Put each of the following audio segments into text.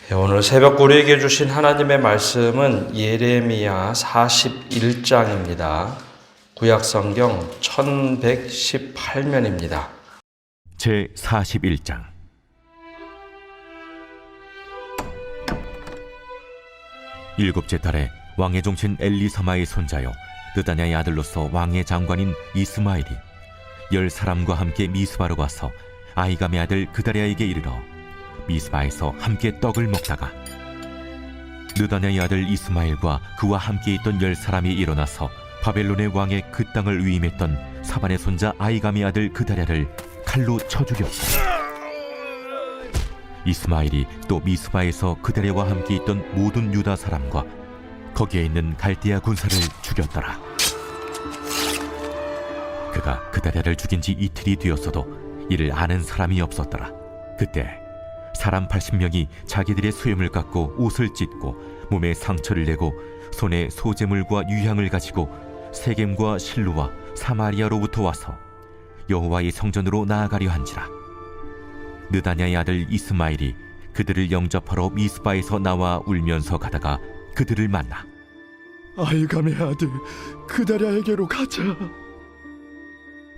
오늘 새벽 우리에게 주신 하나님의 말씀은 예레미야 41장입니다. 구약성경 1118면입니다. 제 41장. 일곱째 달에 왕의 종친 엘리사마의 손자요 느다냐의 아들로서 왕의 장관인 이스마엘이 10사람과 함께 미스바로 가서 아히감의 아들 그다랴에게 이르러 미스바에서 함께 떡을 먹다가 느다냐의 아들 이스마엘과 그와 함께 있던 10사람이 일어나서 바벨론의 왕의 그 땅을 위임했던 사반의 손자 아히감의 아들 그다랴를 칼로 쳐 죽였고, 이스마엘이 또 미스바에서 그다랴와 함께 있던 모든 유다 사람과 거기에 있는 갈대아 군사를 죽였더라. 그가 그다랴를 죽인 지 이틀이 되었어도 이를 아는 사람이 없었더라. 그때 사람 80명이 자기들의 수염을 깎고 옷을 찢고 몸에 상처를 내고 손에 소재물과 유향을 가지고 세겜과 실루와 사마리아로부터 와서 여호와의 성전으로 나아가려 한지라. 느다냐의 아들 이스마엘이 그들을 영접하러 미스바에서 나와 울면서 가다가 그들을 만나 아히감의 아들 그다랴에게로 가자.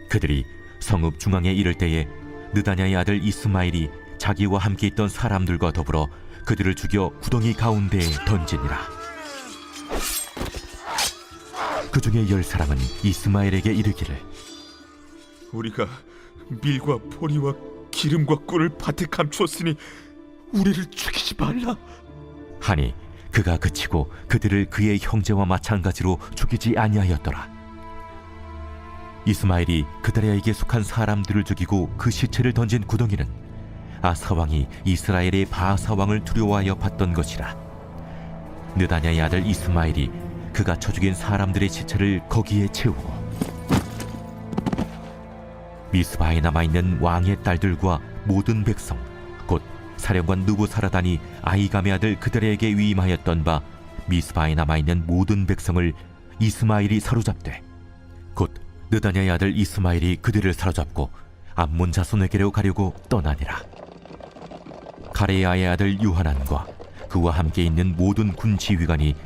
그들이 성읍 중앙에 이를 때에 느다냐의 아들 이스마엘이 자기와 함께 있던 사람들과 더불어 그들을 죽여 구덩이 가운데에 던지니라. 그 중에 10사람은 이스마엘에게 이르기를 우리가 밀과 보리와 기름과 꿀을 밭에 감추었으니 우리를 죽이지 말라 하니 그가 그치고 그들을 그의 형제와 마찬가지로 죽이지 아니하였더라. 이스마엘이 그다랴에게 속한 사람들을 죽이고 그 시체를 던진 구덩이는 아사왕이 이스라엘의 바하사왕을 두려워하여 봤던 것이라. 느다냐의 아들 이스마엘이 그가 쳐 죽인 사람들의 시체를 거기에 채우고 미스바에 남아있는 왕의 딸들과 모든 백성 곧 사령관 느부사라단이 아히감의 아들 그다랴에게 위임하였던 바 미스바에 남아있는 모든 백성을 이스마엘이 사로잡되 곧 느다냐의 아들 이스마엘이 그들을 사로잡고 암몬 자손에게로 가려고 떠나니라. 가레야의 아들 요하난과 그와 함께 있는 모든 군 지휘관이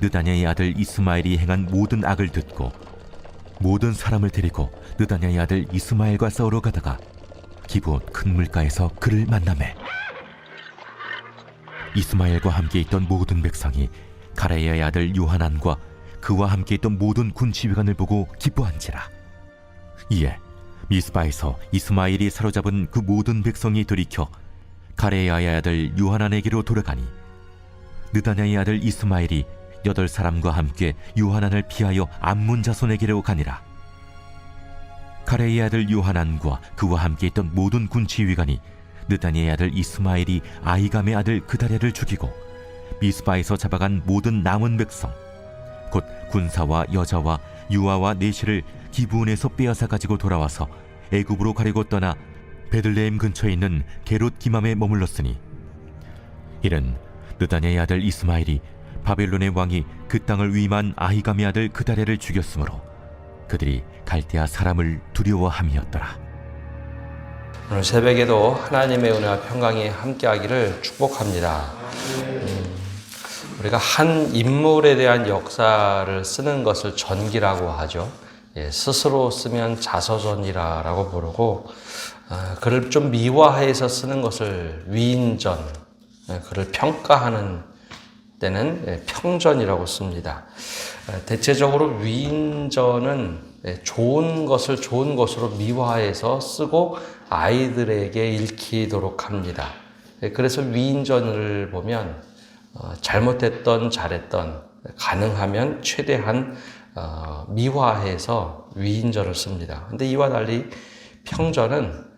느다냐의 아들 이스마엘이 행한 모든 악을 듣고 모든 사람을 데리고 느다냐의 아들 이스마엘과 싸우러 가다가 기브온 큰 물가에서 그를 만나매 이스마엘과 함께 있던 모든 백성이 가레야의 아들 요하난과 그와 함께 있던 모든 군 지휘관을 보고 기뻐한지라. 이에 미스바에서 이스마엘이 사로잡은 그 모든 백성이 돌이켜 가레야의 아들 요하난에게로 돌아가니 느다냐의 아들 이스마엘이 8사람과 함께 요하난을 피하여 암몬 자손에게로 가니라. 가레야의 아들 요하난과 그와 함께 있던 모든 군 지휘관이 느다냐의 아들 이스마엘이 아히감의 아들 그다랴를 죽이고 미스바에서 잡아간 모든 남은 백성 곧 군사와 여자와 유아와 내시를 기브온에서 빼앗아 가지고 돌아와서 애굽으로 가려고 떠나 베들레헴 근처에 있는 게롯 기맘에 머물렀으니 이는 느다냐의 아들 이스마엘이 바벨론의 왕이 그 땅을 위임한 아히감의 아들 그다랴를 죽였으므로 그들이 갈대아 사람을 두려워함이었더라. 오늘 새벽에도 하나님의 은혜와 평강이 함께하기를 축복합니다. 우리가 한 인물에 대한 역사를 쓰는 것을 전기라고 하죠. 스스로 쓰면 자서전이라고 부르고 그를 좀 미화해서 쓰는 것을 위인전, 그를 평가하는 때는 평전이라고 씁니다. 대체적으로 위인전은 좋은 것을 좋은 것으로 미화해서 쓰고 아이들에게 읽히도록 합니다. 그래서 위인전을 보면 잘못했던 잘했던 가능하면 최대한 미화해서 위인전을 씁니다. 근데 이와 달리 평전은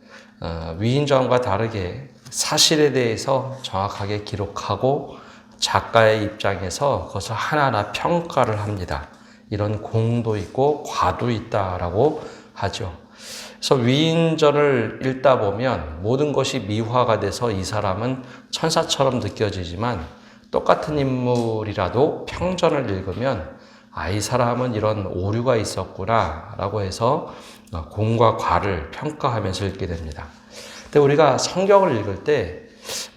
위인전과 다르게 사실에 대해서 정확하게 기록하고 작가의 입장에서 그것을 하나하나 평가를 합니다. 이런 공도 있고 과도 있다라고 하죠. 그래서 위인전을 읽다 보면 모든 것이 미화가 돼서 이 사람은 천사처럼 느껴지지만 똑같은 인물이라도 평전을 읽으면 이 사람은 이런 오류가 있었구나 라고 해서 공과 과를 평가하면서 읽게 됩니다. 근데 우리가 성경을 읽을 때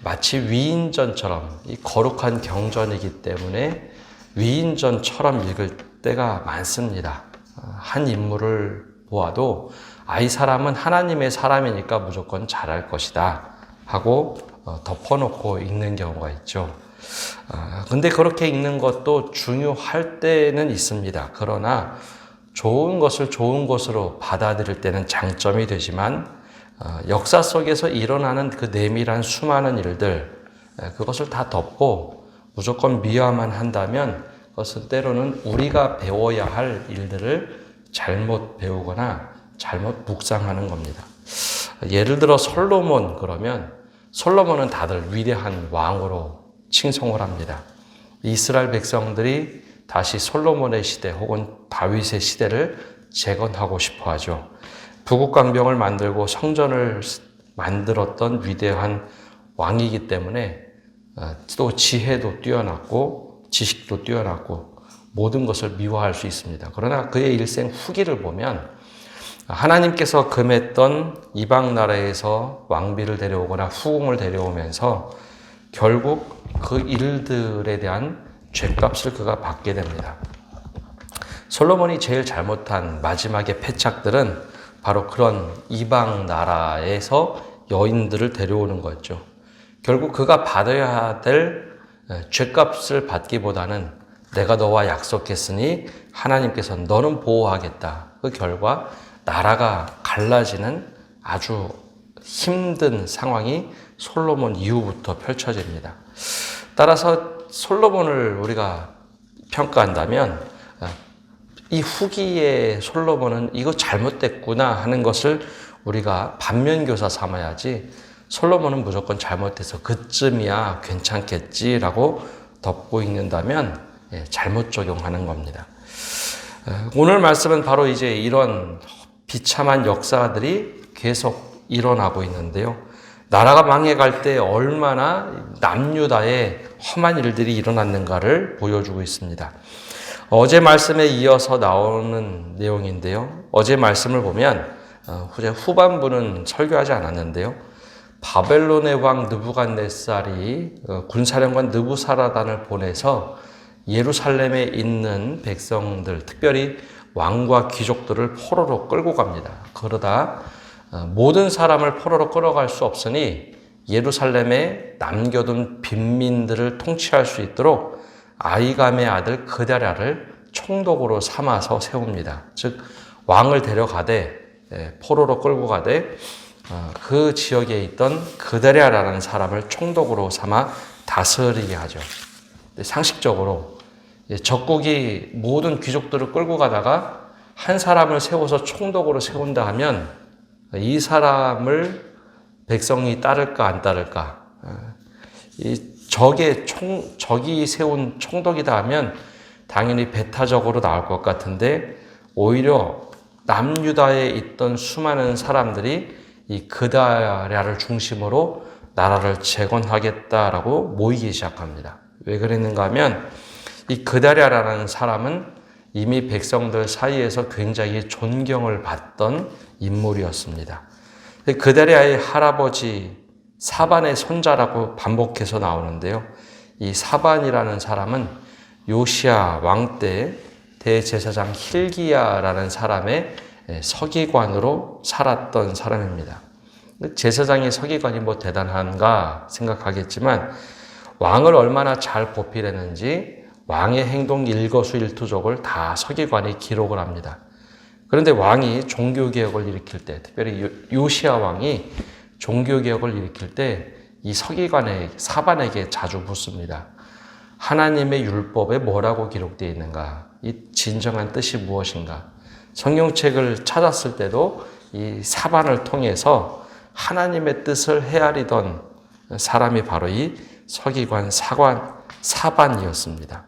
마치 위인전처럼 이 거룩한 경전이기 때문에 위인전처럼 읽을 때가 많습니다. 한 인물을 보아도 이 사람은 하나님의 사람이니까 무조건 잘할 것이다 하고 덮어놓고 읽는 경우가 있죠. 근데 그렇게 읽는 것도 중요할 때는 있습니다. 그러나 좋은 것을 좋은 것으로 받아들일 때는 장점이 되지만 역사 속에서 일어나는 그 내밀한 수많은 일들, 그것을 다 덮고 무조건 미화만 한다면 그것은 때로는 우리가 배워야 할 일들을 잘못 배우거나 잘못 묵상하는 겁니다. 예를 들어 솔로몬 그러면 솔로몬은 다들 위대한 왕으로 칭송을 합니다. 이스라엘 백성들이 다시 솔로몬의 시대 혹은 다윗의 시대를 재건하고 싶어 하죠. 부국강병을 만들고 성전을 만들었던 위대한 왕이기 때문에 또 지혜도 뛰어났고 지식도 뛰어났고 모든 것을 미화할 수 있습니다. 그러나 그의 일생 후기를 보면 하나님께서 금했던 이방 나라에서 왕비를 데려오거나 후궁을 데려오면서 결국 그 일들에 대한 죗값을 그가 받게 됩니다. 솔로몬이 제일 잘못한 마지막의 패착들은 바로 그런 이방 나라에서 여인들을 데려오는 거였죠. 결국 그가 받아야 될 죗값을 받기보다는 내가 너와 약속했으니 하나님께서 너는 보호하겠다. 그 결과 나라가 갈라지는 아주 힘든 상황이 솔로몬 이후부터 펼쳐집니다. 따라서 솔로몬을 우리가 평가한다면 이 후기의 솔로몬은 이거 잘못됐구나 하는 것을 우리가 반면교사 삼아야지 솔로몬은 무조건 잘못돼서 그쯤이야 괜찮겠지라고 덮고 읽는다면 잘못 적용하는 겁니다. 오늘 말씀은 바로 이제 이런 비참한 역사들이 계속 일어나고 있는데요. 나라가 망해갈 때 얼마나 남유다에 험한 일들이 일어났는가를 보여주고 있습니다. 어제 말씀에 이어서 나오는 내용인데요. 어제 말씀을 보면 후반부는 설교하지 않았는데요. 바벨론의 왕 느부갓네살이 군사령관 느부사라단을 보내서 예루살렘에 있는 백성들, 특별히 왕과 귀족들을 포로로 끌고 갑니다. 그러다 모든 사람을 포로로 끌어갈 수 없으니 예루살렘에 남겨둔 빈민들을 통치할 수 있도록 아히감의 아들 그다랴를 총독으로 삼아서 세웁니다. 즉 왕을 데려가되 포로로 끌고 가되 그 지역에 있던 그다랴라는 사람을 총독으로 삼아 다스리게 하죠. 상식적으로 적국이 모든 귀족들을 끌고 가다가 한 사람을 세워서 총독으로 세운다 하면 이 사람을 백성이 따를까 안 따를까? 적이 세운 총독이다 하면 당연히 배타적으로 나올 것 같은데 오히려 남유다에 있던 수많은 사람들이 이 그다랴를 중심으로 나라를 재건하겠다라고 모이기 시작합니다. 왜 그랬는가 하면 이 그다랴라는 사람은 이미 백성들 사이에서 굉장히 존경을 받던 인물이었습니다. 그다랴의 할아버지 사반의 손자라고 반복해서 나오는데요. 이 사반이라는 사람은 요시야 왕 때 대제사장 힐기야라는 사람의 서기관으로 살았던 사람입니다. 제사장의 서기관이 뭐 대단한가 생각하겠지만 왕을 얼마나 잘 보필했는지 왕의 행동 일거수일투족을 다 서기관이 기록을 합니다. 그런데 왕이 종교개혁을 일으킬 때, 특별히 요시야 왕이 종교개혁을 일으킬 때 이 서기관의 사반에게 자주 묻습니다. 하나님의 율법에 뭐라고 기록되어 있는가? 이 진정한 뜻이 무엇인가? 성경책을 찾았을 때도 이 사반을 통해서 하나님의 뜻을 헤아리던 사람이 바로 이 서기관 사반이었습니다.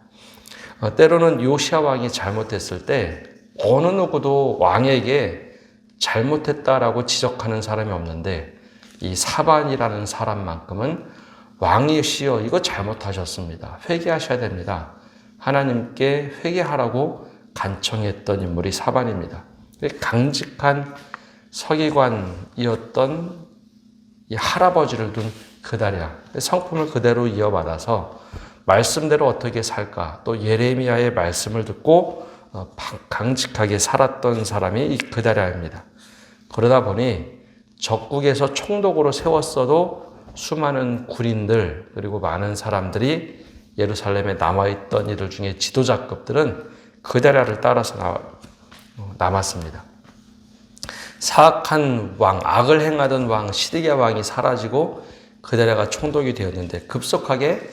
때로는 요시야 왕이 잘못했을 때 어느 누구도 왕에게 잘못했다라고 지적하는 사람이 없는데 이 사반이라는 사람만큼은 왕이시여 이거 잘못하셨습니다. 회개하셔야 됩니다. 하나님께 회개하라고 간청했던 인물이 사반입니다. 강직한 서기관이었던 이 할아버지를 둔 그다랴 성품을 그대로 이어받아서 말씀대로 어떻게 살까, 또 예레미야의 말씀을 듣고 강직하게 살았던 사람이 이 그다랴입니다. 그러다 보니 적국에서 총독으로 세웠어도 수많은 군인들 그리고 많은 사람들이 예루살렘에 남아있던 이들 중에 지도자급들은 그다랴를 따라서 남았습니다. 사악한 왕, 악을 행하던 왕 시드기야 왕이 사라지고 그다랴가 총독이 되었는데 급속하게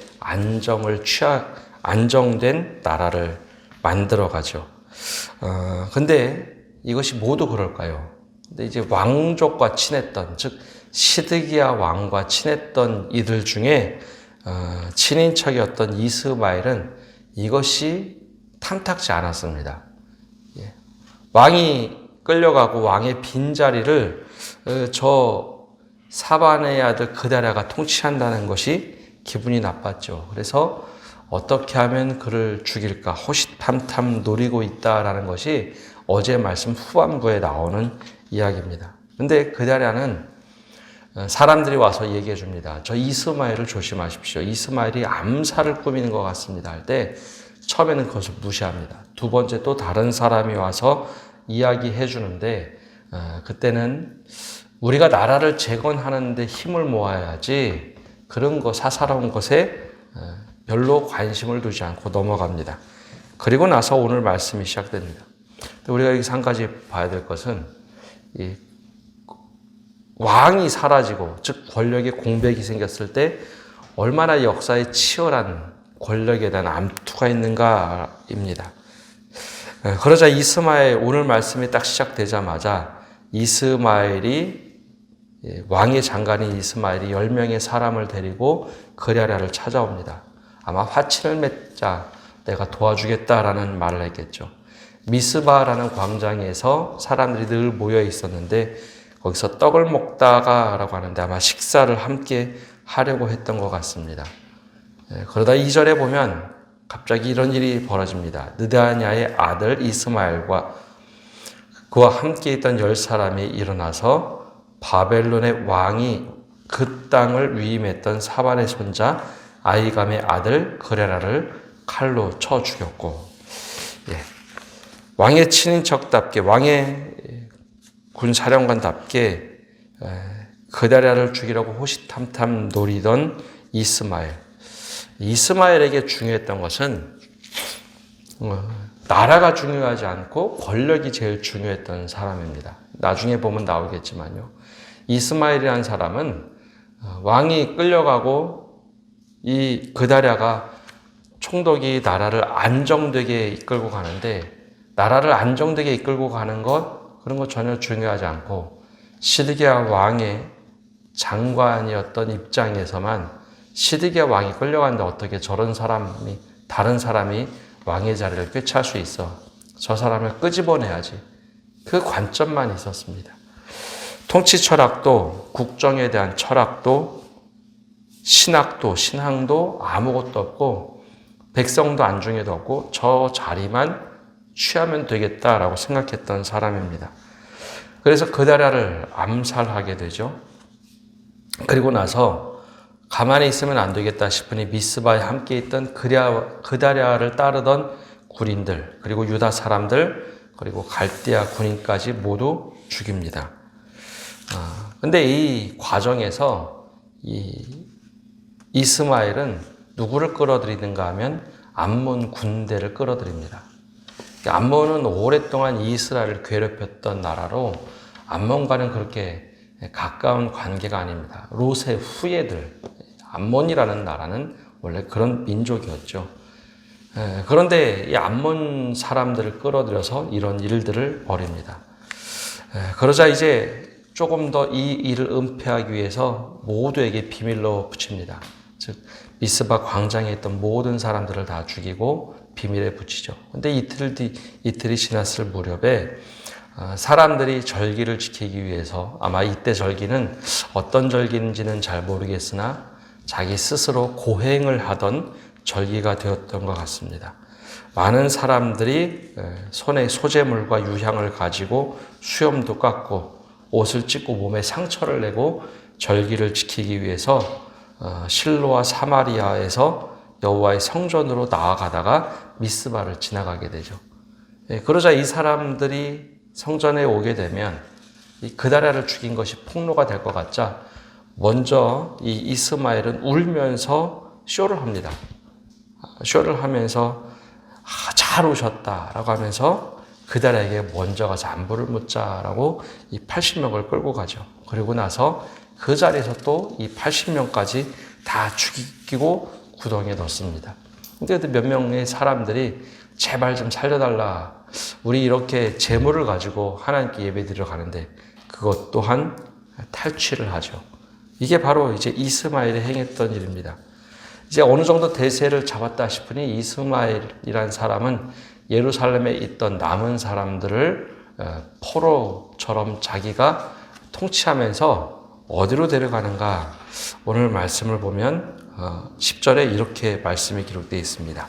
안정된 나라를 만들어가죠. 근데 이것이 모두 그럴까요? 근데 이제 왕족과 친했던, 즉 시드기야 왕과 친했던 이들 중에 친인척이었던 이스마엘은 이것이 탐탁지 않았습니다. 왕이 끌려가고 왕의 빈자리를 저 사반의 아들 그다랴가 통치한다는 것이 기분이 나빴죠. 그래서 어떻게 하면 그를 죽일까 호시탐탐 노리고 있다라는 것이 어제 말씀 후반부에 나오는 이야기입니다. 근데 그다랴는 사람들이 와서 얘기해 줍니다. 저 이스마엘을 조심하십시오. 이스마엘이 암살을 꾸미는 것 같습니다. 할 때 처음에는 그것을 무시합니다. 두 번째 또 다른 사람이 와서 이야기해 주는데 그때는 우리가 나라를 재건하는데 힘을 모아야지 그런 거 사사로운 것에 별로 관심을 두지 않고 넘어갑니다. 그리고 나서 오늘 말씀이 시작됩니다. 우리가 여기서 한 가지 봐야 될 것은 이 왕이 사라지고 즉 권력의 공백이 생겼을 때 얼마나 역사에 치열한 권력에 대한 암투가 있는가입니다. 그러자 이스마엘 오늘 말씀이 딱 시작되자마자 이스마엘이 왕의 장관인 이스마엘이 10명의 사람을 데리고 그랴랴를 찾아옵니다. 아마 화친을 맺자 내가 도와주겠다라는 말을 했겠죠. 미스바라는 광장에서 사람들이 늘 모여 있었는데 거기서 떡을 먹다가라고 하는데 아마 식사를 함께 하려고 했던 것 같습니다. 그러다 2절에 보면 갑자기 이런 일이 벌어집니다. 느다냐의 아들 이스마엘과 그와 함께 있던 10사람이 일어나서 바벨론의 왕이 그 땅을 위임했던 사반의 손자 아이감의 아들 그랴랴를 칼로 쳐 죽였고, 왕의 친인척답게 왕의 군사령관답게 그다랴를 죽이려고 호시탐탐 노리던 이스마엘에게 중요했던 것은 나라가 중요하지 않고 권력이 제일 중요했던 사람입니다. 나중에 보면 나오겠지만요. 이스마엘이라는 사람은 왕이 끌려가고 이 그다랴가 총독이 나라를 안정되게 이끌고 가는데 나라를 안정되게 이끌고 가는 것 그런 것 전혀 중요하지 않고 시드기야 왕의 장관이었던 입장에서만 시드기야 왕이 끌려갔는데 어떻게 저런 사람이 다른 사람이 왕의 자리를 꿰찰 수 있어. 저 사람을 끄집어내야지. 그 관점만 있었습니다. 통치 철학도 국정에 대한 철학도 신학도 신앙도 아무것도 없고 백성도 안중에도 없고 저 자리만 취하면 되겠다라고 생각했던 사람입니다. 그래서 그다랴를 암살하게 되죠. 그리고 나서 가만히 있으면 안 되겠다 싶으니 미스바에 함께 있던 그다랴를 따르던 군인들 그리고 유다 사람들 그리고 갈대아 군인까지 모두 죽입니다. 근데 이 과정에서 이스마엘은 누구를 끌어들이는가 하면 암몬 군대를 끌어들입니다. 암몬은 오랫동안 이스라엘을 괴롭혔던 나라로 암몬과는 그렇게 가까운 관계가 아닙니다. 롯의 후예들, 암몬이라는 나라는 원래 그런 민족이었죠. 그런데 이 암몬 사람들을 끌어들여서 이런 일들을 벌입니다. 그러자 이제 조금 더 이 일을 은폐하기 위해서 모두에게 비밀로 붙입니다. 즉 미스바 광장에 있던 모든 사람들을 다 죽이고 비밀에 붙이죠. 근데 이틀이 지났을 무렵에 사람들이 절기를 지키기 위해서 아마 이때 절기는 어떤 절기인지는 잘 모르겠으나 자기 스스로 고행을 하던 절기가 되었던 것 같습니다. 많은 사람들이 손에 소재물과 유향을 가지고 수염도 깎고 옷을 찢고 몸에 상처를 내고 절기를 지키기 위해서 실로와 사마리아에서 여호와의 성전으로 나아가다가 미스바를 지나가게 되죠. 그러자 이 사람들이 성전에 오게 되면 이 그다랴를 죽인 것이 폭로가 될 것 같자 먼저 이 이스마엘은 울면서 쇼를 합니다. 쇼를 하면서 잘 오셨다라고 하면서 그다랴에게 먼저 가서 안부를 묻자라고 이 80명을 끌고 가죠. 그리고 나서 그 자리에서 또 이 80명까지 다 죽이고 구덩이에 넣습니다. 근데 몇 명의 사람들이 제발 좀 살려달라. 우리 이렇게 재물을 가지고 하나님께 예배드리러 가는데 그것 또한 탈취를 하죠. 이게 바로 이제 이스마엘이 행했던 일입니다. 이제 어느 정도 대세를 잡았다 싶으니 이스마엘이라는 사람은 예루살렘에 있던 남은 사람들을 포로처럼 자기가 통치하면서 어디로 데려가는가? 오늘 말씀을 보면 10절에 이렇게 말씀이 기록되어 있습니다.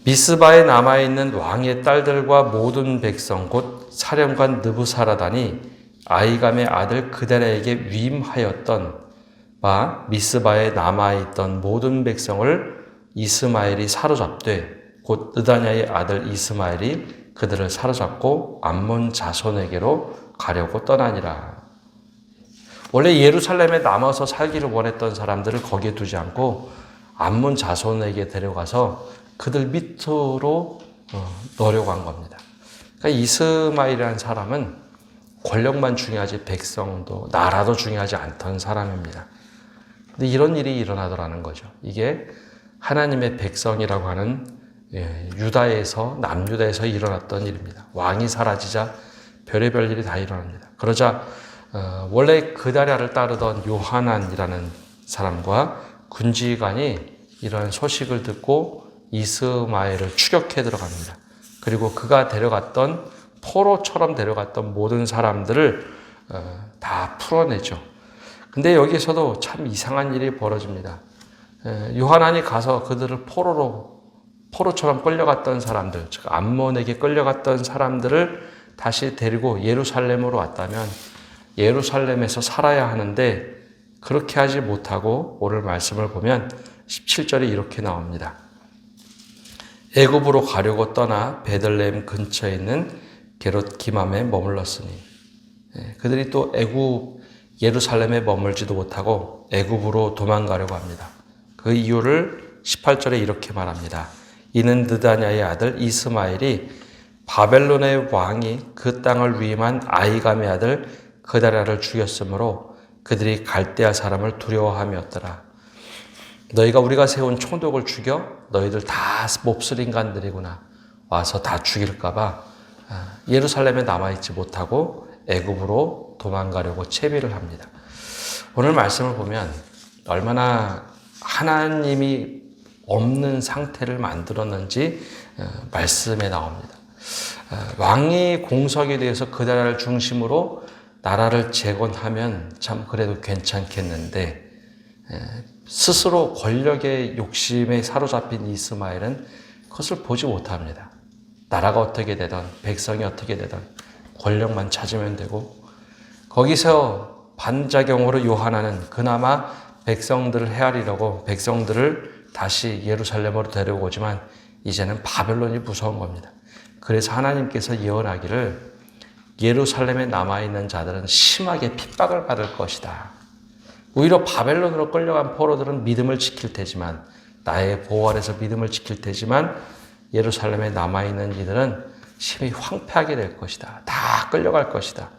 미스바에 남아있는 왕의 딸들과 모든 백성 곧 사령관 느부사라단이 아히감의 아들 그다랴에게 위임하였던 바 미스바에 남아있던 모든 백성을 이스마엘이 사로잡되 곧 느다냐의 아들 이스마엘이 그들을 사로잡고 암몬 자손에게로 가려고 떠나니라. 원래 예루살렘에 남아서 살기를 원했던 사람들을 거기에 두지 않고 암몬 자손에게 데려가서 그들 밑으로 넣으려고 한 겁니다. 그러니까 이스마엘이라는 사람은 권력만 중요하지 백성도 나라도 중요하지 않던 사람입니다. 근데 이런 일이 일어나더라는 거죠. 이게 하나님의 백성이라고 하는 유다에서 남유다에서 일어났던 일입니다. 왕이 사라지자 별의별 일이 다 일어납니다. 그러자 원래 그다랴를 따르던 요하난이라는 사람과 군지관이 이런 소식을 듣고 이스마엘을 추격해 들어갑니다. 그리고 그가 데려갔던 포로처럼 데려갔던 모든 사람들을 다 풀어내죠. 근데 여기서도 참 이상한 일이 벌어집니다. 요하난이 가서 그들을 포로처럼 끌려갔던 사람들, 즉 암몬에게 끌려갔던 사람들을 다시 데리고 예루살렘으로 왔다면 예루살렘에서 살아야 하는데 그렇게 하지 못하고 오늘 말씀을 보면 17절에 이렇게 나옵니다. 애굽으로 가려고 떠나 베들레헴 근처에 있는 게롯 기맘에 머물렀으니 그들이 또 예루살렘에 머물지도 못하고 애굽으로 도망가려고 합니다. 그 이유를 18절에 이렇게 말합니다. 이는 느다냐의 아들 이스마엘이 바벨론의 왕이 그 땅을 위임한 아히감의 아들 그다랴를 죽였으므로 그들이 갈대아 사람을 두려워함이었더라. 너희가 우리가 세운 총독을 죽여 너희들 다 몹쓸 인간들이구나. 와서 다 죽일까 봐 예루살렘에 남아있지 못하고 애굽으로 도망가려고 채비를 합니다. 오늘 말씀을 보면 얼마나 하나님이 없는 상태를 만들었는지 말씀에 나옵니다. 왕이 공석에 대해서 그다랴를 중심으로 나라를 재건하면 참 그래도 괜찮겠는데 스스로 권력의 욕심에 사로잡힌 이스마엘은 그것을 보지 못합니다. 나라가 어떻게 되든 백성이 어떻게 되든 권력만 찾으면 되고 거기서 반작용으로 요하나는 그나마 백성들을 헤아리려고 백성들을 다시 예루살렘으로 데려오지만 이제는 바벨론이 무서운 겁니다. 그래서 하나님께서 예언하기를 예루살렘에 남아있는 자들은 심하게 핍박을 받을 것이다. 오히려 바벨론으로 끌려간 포로들은 믿음을 지킬 테지만 나의 보호 아래서 믿음을 지킬 테지만 예루살렘에 남아있는 이들은 심히 황폐하게 될 것이다. 다 끌려갈 것이다.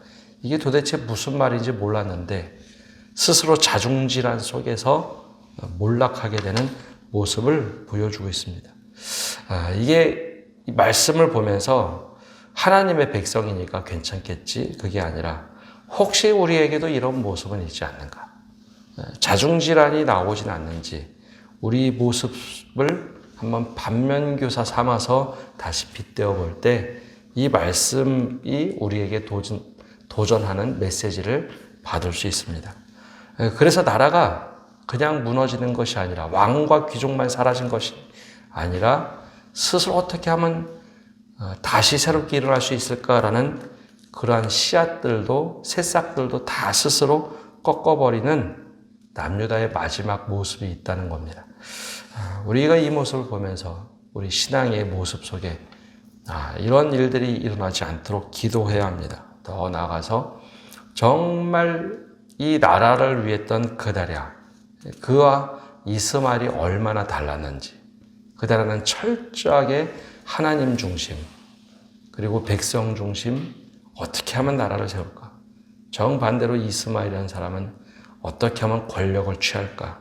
이게 도대체 무슨 말인지 몰랐는데 스스로 자중질환 속에서 몰락하게 되는 모습을 보여주고 있습니다. 이게 말씀을 보면서 하나님의 백성이니까 괜찮겠지 그게 아니라 혹시 우리에게도 이런 모습은 있지 않는가? 자중질환이 나오진 않는지 우리 모습을 한번 반면교사 삼아서 다시 빗대어 볼 때 이 말씀이 우리에게 도전하는 메시지를 받을 수 있습니다. 그래서 나라가 그냥 무너지는 것이 아니라 왕과 귀족만 사라진 것이 아니라 스스로 어떻게 하면 다시 새롭게 일어날 수 있을까라는 그러한 씨앗들도 새싹들도 다 스스로 꺾어버리는 남유다의 마지막 모습이 있다는 겁니다. 우리가 이 모습을 보면서 우리 신앙의 모습 속에 이런 일들이 일어나지 않도록 기도해야 합니다. 더 나아가서 정말 이 나라를 위했던 그다랴, 그와 이스마엘이 얼마나 달랐는지, 그다랴는 철저하게 하나님 중심, 그리고 백성 중심, 어떻게 하면 나라를 세울까? 정반대로 이스마엘이라는 사람은 어떻게 하면 권력을 취할까?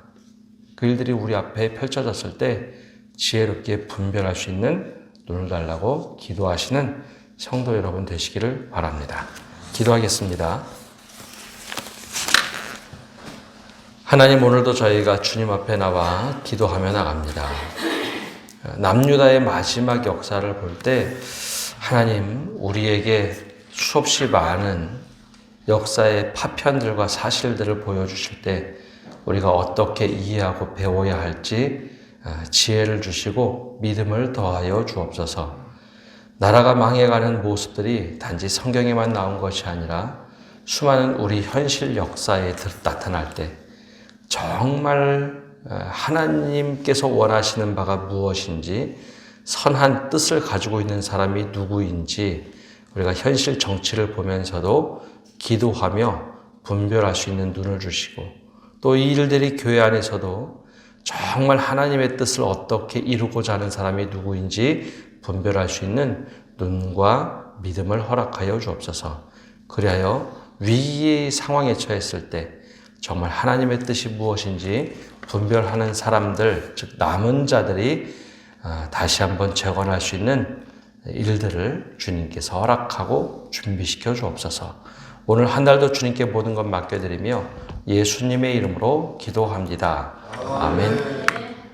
그 일들이 우리 앞에 펼쳐졌을 때 지혜롭게 분별할 수 있는 눈을 달라고 기도하시는 성도 여러분 되시기를 바랍니다. 기도하겠습니다. 하나님, 오늘도 저희가 주님 앞에 나와 기도하며 나갑니다. 남유다의 마지막 역사를 볼 때 하나님, 우리에게 수없이 많은 역사의 파편들과 사실들을 보여주실 때 우리가 어떻게 이해하고 배워야 할지 지혜를 주시고 믿음을 더하여 주옵소서. 나라가 망해가는 모습들이 단지 성경에만 나온 것이 아니라 수많은 우리 현실 역사에 나타날 때 정말 하나님께서 원하시는 바가 무엇인지, 선한 뜻을 가지고 있는 사람이 누구인지 우리가 현실 정치를 보면서도 기도하며 분별할 수 있는 눈을 주시고, 또 이 일들이 교회 안에서도 정말 하나님의 뜻을 어떻게 이루고자 하는 사람이 누구인지 분별할 수 있는 눈과 믿음을 허락하여 주옵소서. 그리하여 위기의 상황에 처했을 때 정말 하나님의 뜻이 무엇인지 분별하는 사람들, 즉 남은 자들이 다시 한번 재건할 수 있는 일들을 주님께서 허락하고 준비시켜 주옵소서. 오늘 한 달도 주님께 모든 것 맡겨드리며 예수님의 이름으로 기도합니다. 아멘.